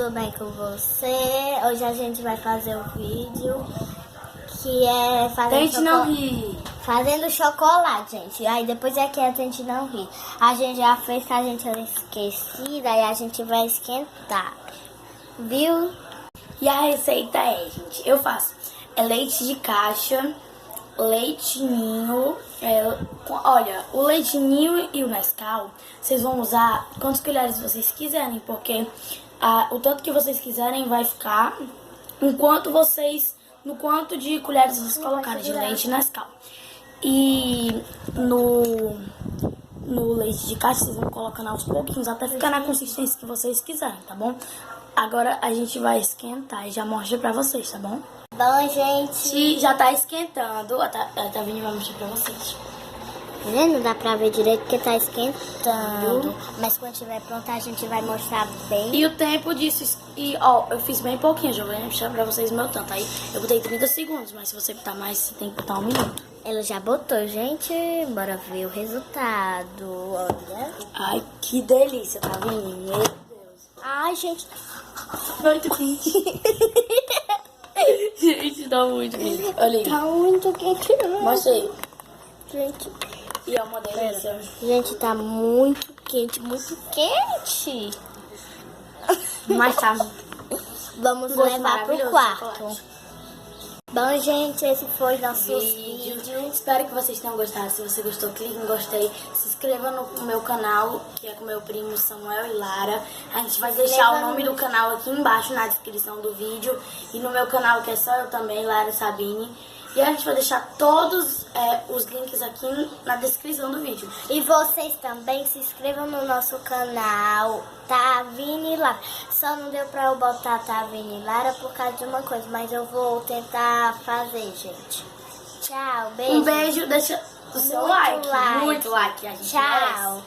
tudo bem com você? Hoje a gente vai fazer um vídeo que é fazendo chocolate, gente. Aí depois é que a gente não ri. A gente já fez que a gente era esquecida e a gente vai esquentar. Viu? E a receita é, gente, eu faço leite de caixa, leite ninho, olha, o leite ninho e o Nescau, vocês vão usar quantas colheres vocês quiserem, porque o tanto que vocês quiserem vai ficar no quanto de colheres vocês colocarem de leite Nescau. E no leite de caixa vocês vão colocando aos pouquinhos até ficar na consistência que vocês quiserem, tá bom? Agora a gente vai esquentar e já mostro pra vocês, tá bom? Bom, gente, Já tá esquentando. Tá vindo e vai mostrar pra vocês. não dá pra ver direito porque tá esquentando. Mas quando estiver pronto a gente vai mostrar bem. E o tempo disso, eu fiz bem pouquinho, já vou mostrar pra vocês o meu tanto. Aí eu botei 30 segundos, mas se você botar mais, você tem que botar 1 minuto. Ela já botou, gente. Bora ver o resultado. Olha. Ai, que delícia, tá vendo? Meu Deus. Ai, gente. Muito quente. Gente, tá muito quente. Olha aí. Tá muito quente. Mostra aí. Gente. E é uma delícia. Gente, tá muito quente, muito quente. Mas tá. Vamos Gosto levar pro maravilhoso quarto. de chocolate. Bom, gente, esse foi nosso Vídeo. vídeo. Espero que vocês tenham gostado. Se você gostou, clique em gostei. Se inscreva no meu canal, que é com meu primo Samuel e Lara. A gente vai deixar o nome do canal aqui embaixo na descrição do vídeo. E no meu canal, que é só eu também, Lara Sabine. E a gente vai deixar todos os links aqui na descrição do vídeo. E vocês também se inscrevam no nosso canal Tavini Lara. Só não deu pra eu botar Tavini Lara por causa de uma coisa, mas eu vou tentar fazer, gente. Tchau, beijo. Um beijo, deixa o seu like. Muito like. A gente merece. Tchau.